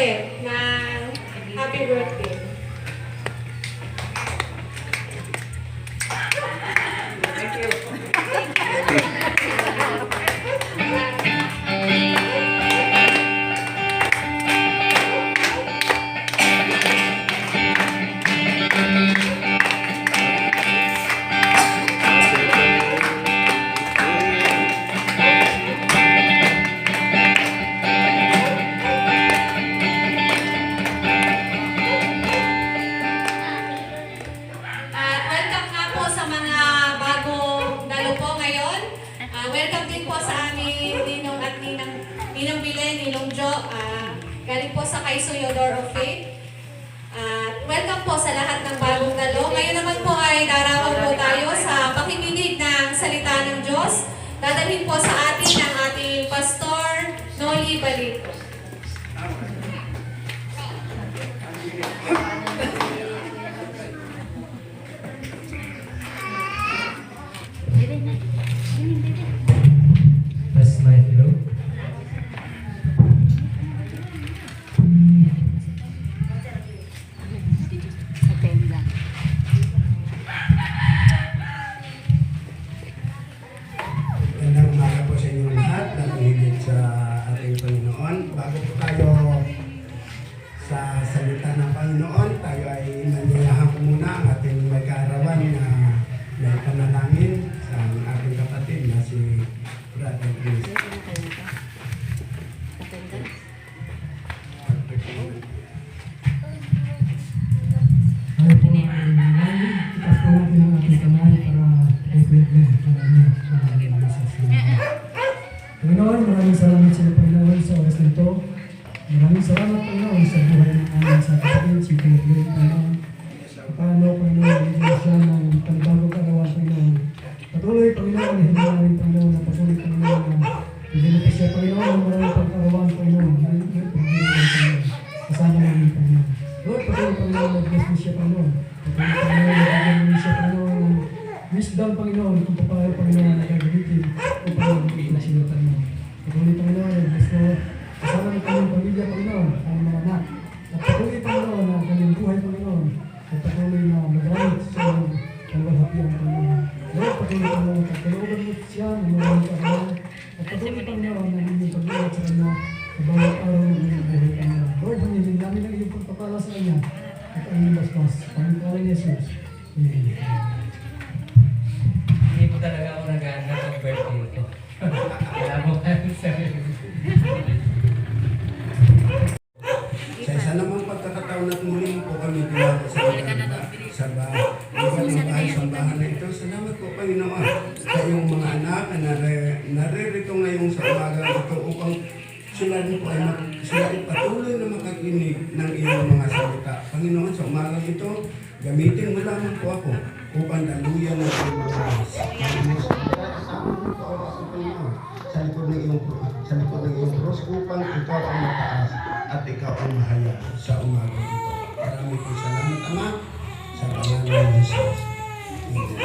Joseph na happy birthday. Thank you. At welcome nga po sa mga bagong dalo po ngayon. Welcome din po sa aming Ninong at Ninang Bilen, Ninong Jo. Galing po sa Kaisuyo Door of Faith. Welcome po sa lahat ng bagong dalo. Ngayon naman po ay darawan po tayo sa pakikinig ng salita ng Diyos. Dadalhin po sa atin ang ating Pastor Noli Balito. That's my hello. Magandang umaga po sa inyong lahat, lalong higit sa ating Panginoon. Bago po tayo sa salita ng Panginoon, tayo ay nanyayahan ko muna ang ating may kaarawan na may panalangin sa ating kapatid na si Brother Chris. Ano po ang itas po natin ang ating kamay para equipment para Panginoon, maraming salamat sa iyo, Panginoon, sa oras na ito. Maraming salamat, Panginoon, sa buhay ng aming sa kapatid, si Panginoon, Panginoon. Paano, Panginoon, bigyan siya ng panibagong karawan, Panginoon. Patuloy, Panginoon, hindi namin, Panginoon, na patuloy, Panginoon, na bigyan pa siya, Panginoon, ng maraming pagkarawan, Panginoon. Ngayon, Panginoon, kasama namin, Panginoon. Lord, patuloy, Panginoon, mag-bless mo siya, Panginoon. Patuloy, Panginoon, bigyan mo siya, Panginoon, ng wisdom, Panginoon, kung paano, Panginoon, na gagamitin upang magiging siya, Panginoon. Patuloy, Panginoon, mag-bless mo, kasama ng kanyang pamilya, Panginoon, ang mga anak. At patuloy, Panginoon, ang kanyang buhay, Panginoon. At patuloy na magamit sa kalwalhatian, Panginoon. Lord, patuloy, Panginoon, pagkalooban mo siya ng maraming kaarawan. At patuloy, Panginoon, na hindi pag-iwag sa kanya sa bawat araw ng kanyang buhay, Panginoon. Lord, hinihiling namin ang iyong pagpapala sa kanya at ang iyong basbas. Panginoon ni Jesus. Amen. Hindi po talaga ako nag-aanda ng birthday ko. Wala mo kayong sarili. Sa isa namang pagkakataon at muling po kami tinawag sa bahay sambahan na ito. Salamat po, Panginoon, sa iyong mga anak na naririto ngayon sa umaga ito upang sila rin po sila ay patuloy na makakinig ng iyong mga salita. Panginoon, sa umaga ito, gamitin mo lamang po ako upang daluyan ng iyong mga oras. Sa likod ng iyong cross upang ikaw ang mataas at ikaw ang mahaya sa umaga ito. Marami po salamat, Ama, sa pangalan ng Jesus. Amen.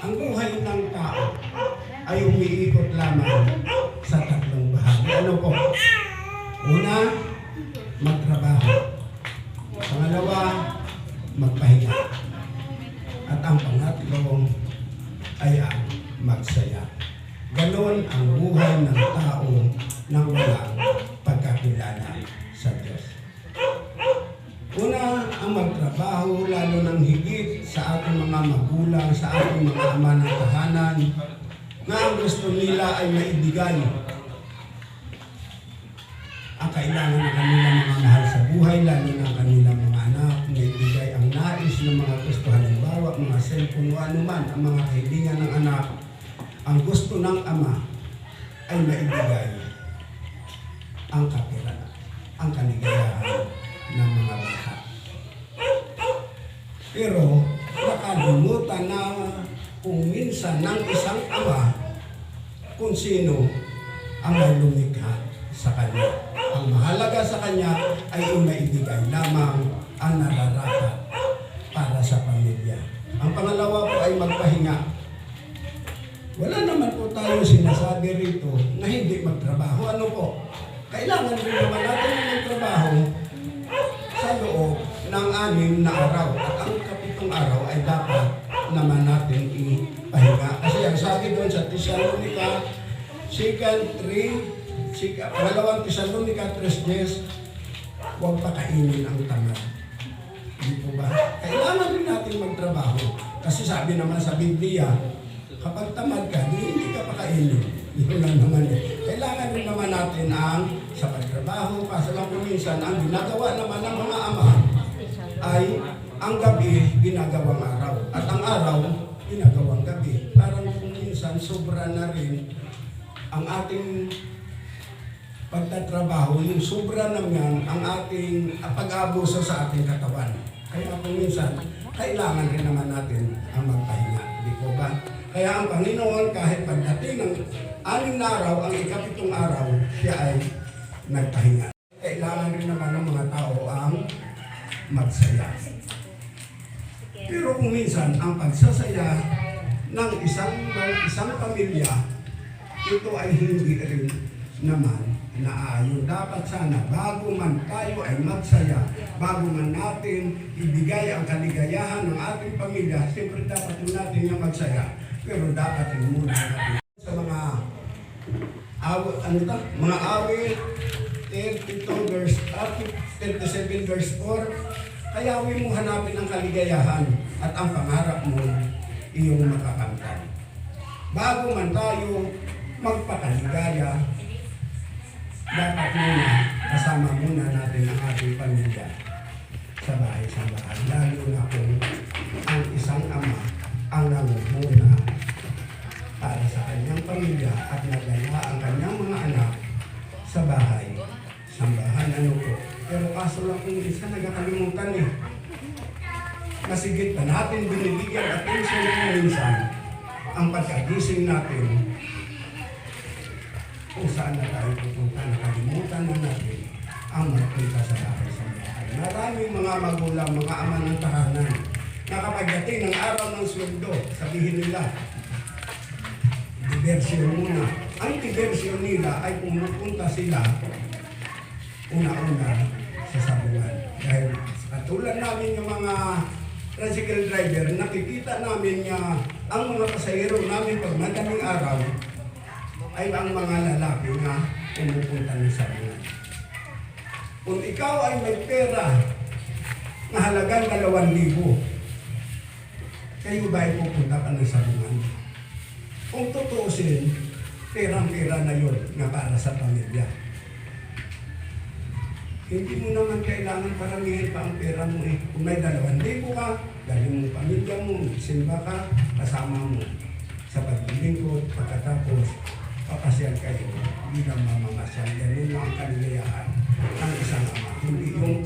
Ang buhay ng tao ay umiikot lamang sa tatlong bahagi. Ano po? Una, magtrabaho. Pangalawa, magpahinga. At ang pangatlo ay ang magsaya. Ganon ang buhay ng tao nang walang pagkakilala sa Diyos. Una, ang magtrabaho, lalo ng higit sa ating mga magulang, sa ating mga ama ng tahanan, na ang gusto nila ay maibigay ang kailangan ng kanilang mga mahal sa buhay, lalo ng kanilang mga anak, maibigay ang nais ng mga gusto, halimbawa, mga cellphone o anuman, ang mga kahilingan ng anak. Ang gusto ng ama ay maibigay ang kapiranan, ang kaligayahan ng mga bata. Pero nakalimutan na kung minsan ng isang ama kung sino ang may lumikha sa kanya. Ang mahalaga sa kanya ay maibigay lamang ang nararapat para sa pamilya. Ang pangalawa po ay magpahinga. Wala naman po tayo sinasabi rito na hindi magtrabaho. Ano po? Kailangan rin naman natin na magtrabaho sa loob ng 6 na araw. At ang 7 araw ay dapat naman natin ipahinga. Kasi ang sabi doon sa Thessalonica, 2:3, 2 Thessalonica 3:10, huwag pakainin ang tamad. Hindi po ba? Kailangan rin natin magtrabaho. Kasi sabi naman sa Biblia, kapag tamad ka, hindi ka pakainin. Yun lang naman eh. Kailangan rin naman natin ang sa pagtrabaho. Kaso lang kung minsan, ang ginagawa naman ng mga ama ay ang gabi ginagawang araw. At ang araw, ginagawang gabi. Parang kung minsan, sobra na rin ang ating pagtatrabaho, yung sobra naman ang ating pag-abuso sa ating katawan. Kaya kung minsan, kailangan rin naman natin ang magpahinga. Di po ba? Kaya ang Panginoon, kahit pagdating ng 6 na araw, ang 7 araw, siya ay nagpahinga. Kailangan rin naman ng mga tao ang magsaya. Pero kung minsan, ang pagsasaya ng isang pamilya, ito ay hindi rin naman naayon. Dapat sana, bago man tayo ay magsaya, bago man natin ibigay ang kaligayahan ng ating pamilya, siyempre dapat din natin yung magsaya. Pero dapat rin muna natin sa mga mga awit 37 verse 4, kayawin mo hanapin ang kaligayahan at ang pangarap mo iyong makakamtan. Bago man tayo magpakaligaya, dapat muna kasama muna natin ang ating pamilya sa bahay-sambahan. Lalo na kung ang isang ama ang nangunguna para sa kanyang pamilya at nagaya ang kanyang mga anak sa bahay-sambahan. Ano po? Pero kaso lang kung isa nagkakalimutan eh. Masigit pa natin binibigyan atensyon ng minsan ang pagkagising natin kung saan na tayo pupunta. Nakalimutan na natin ang magpunta sa bahay-sambahan. Maraming mga magulang, mga ama ng tahanan, na kapag dating ng araw ng sweldo, sabihin nila, diversyon muna. Ang diversyon nila ay pumupunta sila una-una sa sabungan. Dahil katulad namin yung mga tricycle driver, nakikita namin nga ang mga pasahero namin pag madaling araw ay ang mga lalaki na pumupunta ng sabungan. Kung ikaw ay may pera na halagang 2,000, kayo ba ay pupunta ka ng sabungan? Kung tutuusin, perang-pera na yun na para sa pamilya. Hindi mo naman kailangan paramihin pa ang pera mo eh. Kung may 2,000 ka, galing mo pamilya mo, simba ka, kasama mo sa paglilingkod, pagkatapos papasyal kayo bilang mamamasyal. Ganun lang ang kaligayahan ng isang ama. Hindi yung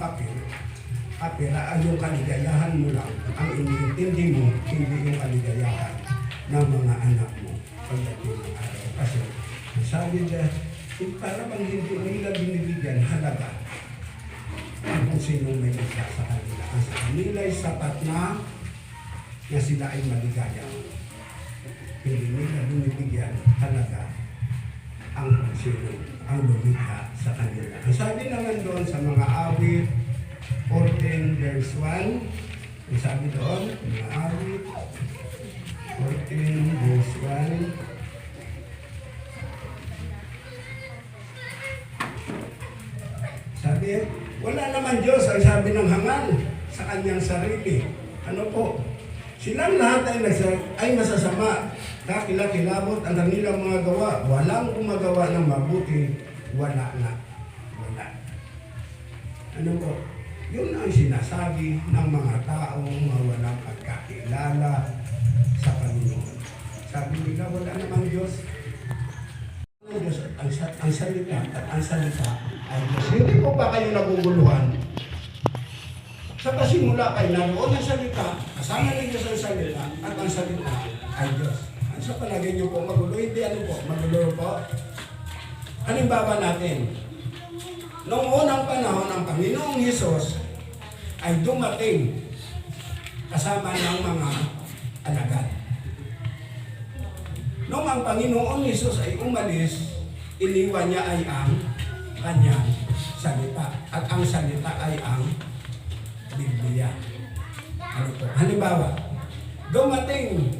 kapera ay yung kaligayahan mo lang. Ang iniintindi mo, hindi yung kaligayahan ng mga anak mo pagdating ng araw. Kasi sabi niya, para bang hindi nila binibigyan halaga kung sino may isa sa kanila. Ang sa kanila ay sapat na sila ay maligaya. Hindi nila binibigyan halaga ang kung sino ang lumikha sa kanila. Ang sabi naman doon sa mga awit 14 verse 1, ang sabi doon, mga awit 14 verse 1, sabi, wala naman Diyos ang sabi ng hangal sa kanyang sarili. Ano po? Silang lahat ay masasama. Kakilakilabot ang kanilang mga gawa. Walang gumagawa ng mabuti. Wala na. Wala. Ano po? Yun ang sinasabi ng mga taong walang pagkakilala sa Panginoon. Sabi nila, wala naman Diyos. Diyos, ang salita at ang salita ay Diyos. Hindi po ba kayo naguguluhan? Sa pasimula kayo naroon ang salita, kasama rin Diyos ang salita, at ang salita ay Diyos. Ang sa palagay niyo po magulo, hindi ano po, magulo po. Halimbawa natin, noong unang panahon ng Panginoong Hesus ay dumating kasama ng mga alagad. Noong ang Panginoon Hesus ay umalis, iniwan niya ay ang kanyang salita. At ang salita ay ang Biblia. Ano po? Halimbawa, dumating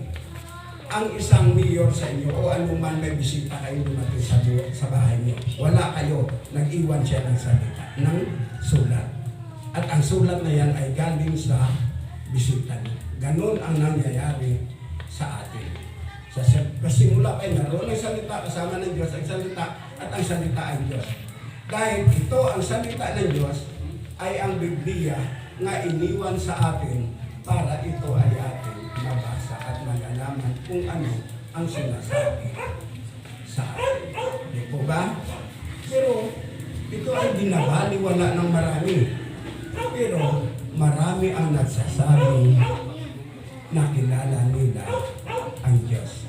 ang isang mayor sa inyo o anuman may bisita kayo dumating sa bahay niyo. Wala kayo, nag-iwan siya ng salita, ng sulat. At ang sulat na yan ay galing sa bisita niyo. Ganon ang nangyayari sa atin. Kasi mula kayo naroon ang salita, kasama ng Diyos ang salita, at ang salita ay Diyos. Dahil ito ang salita ng Diyos ay ang Biblia na iniwan sa atin para ito ay atin mabasa at malalaman kung ano ang sinasabi sa atin. Di po ba? Pero ito ay binabaliwala ng marami. Pero marami ang nagsasabi na kilala nila ang Diyos.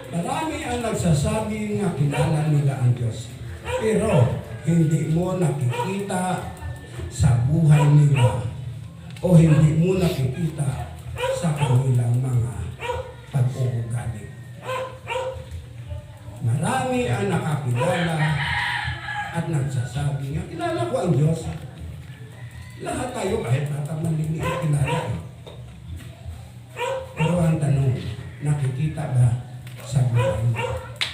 Marami ang nagsasabi na kilala nila ang Diyos. Pero hindi mo nakikita sa buhay nila o hindi mo nakikita sa kanilang mga pag-uugali. Marami ang nakakilala at nagsasabi nga, kilala ko ang Diyos. Lahat tayo kahit batang maliliit kilala eh. Pero ang tanong, nakikita ba sa buhay mo?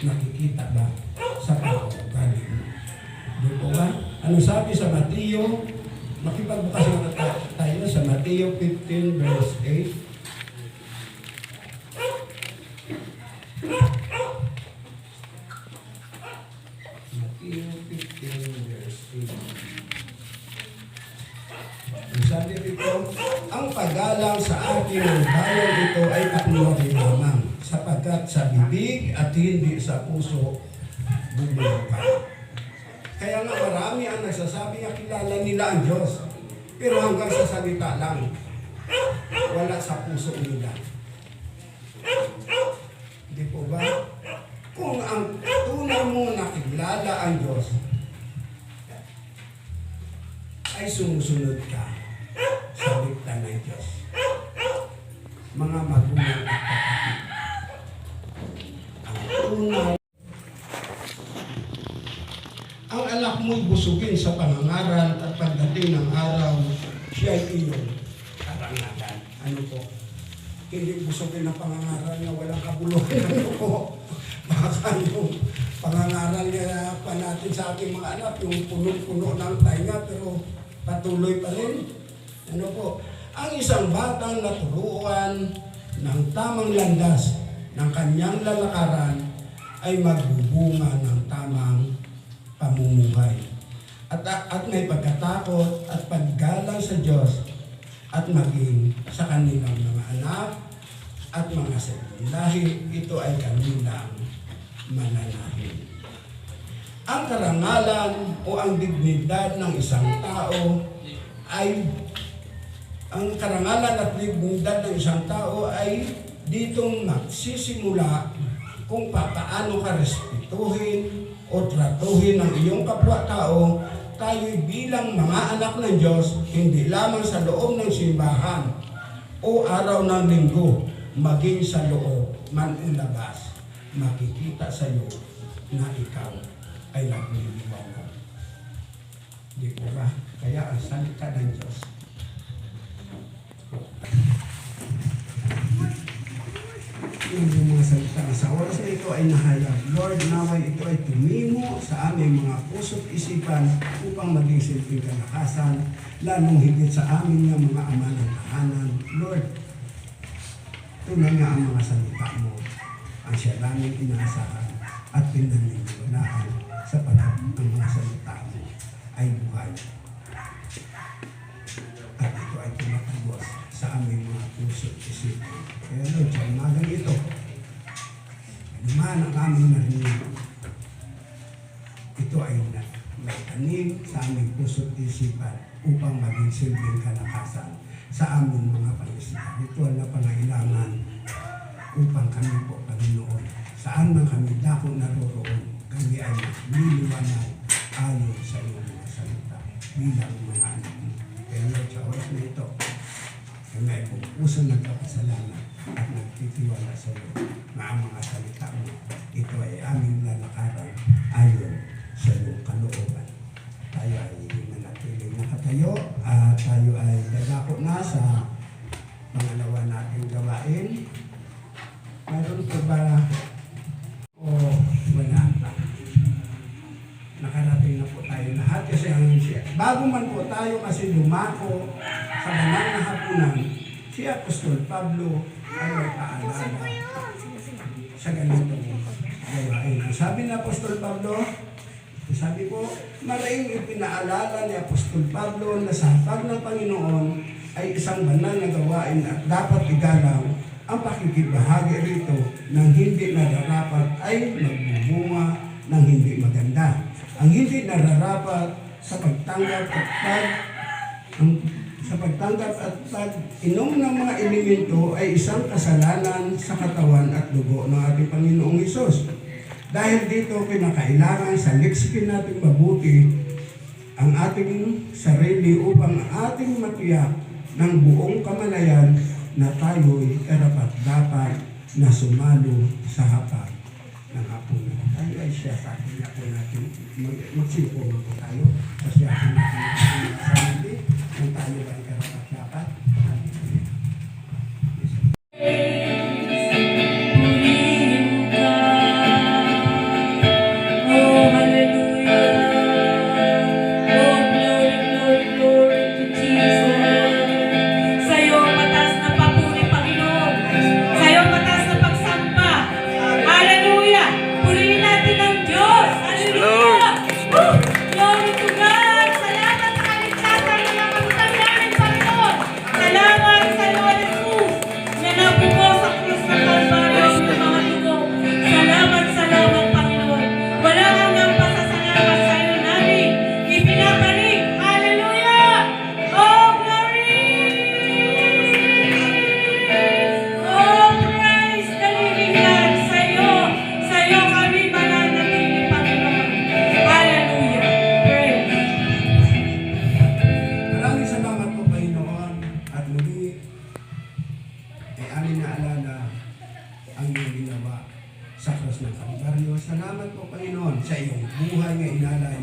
Nakikita ba sa pag-uugali mo? Di po ba? Ano sabi sa Mateo? Makipagbukas na tayo sa Mateo 15 verse 8. Mateo 15 verse 8. Sabi dito, ang paggalang sa akin ng bayan ito ay kakunwari lamang, sapagkat sa bibig at hindi sa puso bumulong. Kaya nga marami ang nagsasabi na kilala nila ang Diyos. Pero hanggang sa salita lang, wala sa puso nila. Di po ba? Kung ang tunay mo na kilala ang Diyos, ay sumusunod ka sa dikta ng Diyos. Mga magulang at kapatid. Ang tunay ang anak mo'y busugin sa pangangaral at pagdating ng araw, siya ay iyong karangalan. Ano po? Hindi busugin ng pangangaral na walang kabuluhan. Ano po? Baka yung pangangaral niya pa natin sa ating mga anak, yung puno-puno ng tainga pero patuloy pa rin. Ano po? Ang isang batang naturuan ng tamang landas ng kanyang lalakaran ay magbubunga ng tamang pamumuhay. At may pagkatakot at paggalang sa Diyos at maging sa kanilang mga anak at mga lahi, ito ay kanilang mananahin. Ang karangalan o ang dignidad ng isang tao ay ditong magsisimula kung paano ka respetuhin o tratuhin ng iyong kapwa-tao. Tayo'y bilang mga anak ng Diyos, hindi lamang sa loob ng simbahan o araw ng linggo, maging sa loob man ulabas, makikita sa iyo na ikaw ay nagliliwanag. Di po ba? Kaya ang salita ng Diyos, yung mga salita sa oras na ito ay nahayag. Lord, naway ito ay tumimo sa aming mga puso't isipan upang maging silbing kalakasan, lalong higit sa amin ng mga ama ng tahanan. Lord, tunay nga ang mga salita mo, ang siya namin inaasahan at pinaniniwalaan sapagkat ang mga salita mo ay buhay. At ito ay tumatagos sa aming mga puso't isipan. Kaya Lord, sa umagang ito, naman ang aming narinig, ito ay nagtanim sa aming puso't isipan upang maging silbing kalakasan sa aming mga pangisip. Ito na pangailangan upang kami po, Panginoon, saan man kami dako naroroon, kami ay nililiwanag ayon sa iyong mga salita bilang mga anak mo. Kaya Lord, sa oras na ito, Kami ay puso nagkakasalanan at nagtitiwala sa iyo na ang mga salita mo, ito ay aming lalakaran ayon sa iyong kalooban. Tayo ay manatiling nakatayo at tayo ay dadako na sa pangalawa nating gawain. Mayroon pa ba o wala pa? Nakarating na po tayo lahat kasi bago man po tayo kasi lumako sa banal na hapunan, si Apostol Pablo ay may paalala sa ganitong gawain. Ang sabi ni Apostol Pablo, sabi ko, maraming ipinaalala ni Apostol Pablo na sa hapag ng Panginoon ay isang banal na gawain at dapat igalang ang pakikibahagi rito ng hindi nararapat ay magbubunga ng hindi maganda. Ang hindi nararapat sa pagtanggap at pag-inom ng mga elemento ay isang kasalanan sa katawan at dugo ng ating Panginoong Hesus. Dahil dito kinakailangan sa leksikin natin mabuti ang ating sarili upang ating matiyak ng buong kamalayan na tayo'y karapat-dapat na sumalo sa hapag ng hapunan. Tayo ay siya sa atin na po natin magsipunan po tayo sa siya atin natin sa sarili kung tayo ay karapat-dapat. Salamat po, Panginoon, sa iyong buhay nga inalay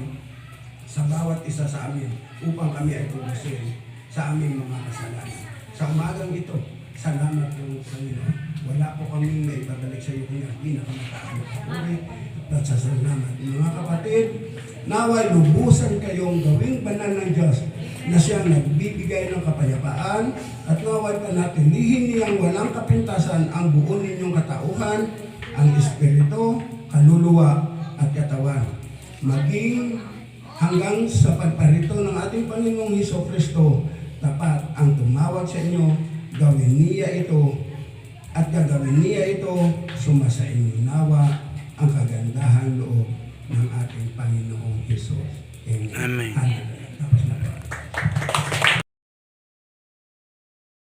sa bawat isa sa amin upang kami ay tubusin sa aming mga kasalanan. Sa umagang ito, salamat po, Panginoon. Wala po kami may ibabalik sa iyo kung ang pinakamataas na papuri at sa salamat. Mga kapatid, naway lubusan kayong gawing banal ng Diyos na siyang nagbibigay ng kapayapaan at naway panatilihin niyang walang kapintasan ang buo ninyong katauhan, ang espiritu, kaluluwa at katawan. Maging hanggang sa pagparito ng ating Panginoong Hesukristo, tapat ang tumawag sa inyo, gawin niya ito at gagawin niya ito, sumasa inyo nawa ang kagandahan loob ng ating Panginoong Hesus. Amen. Amen. Hallelujah.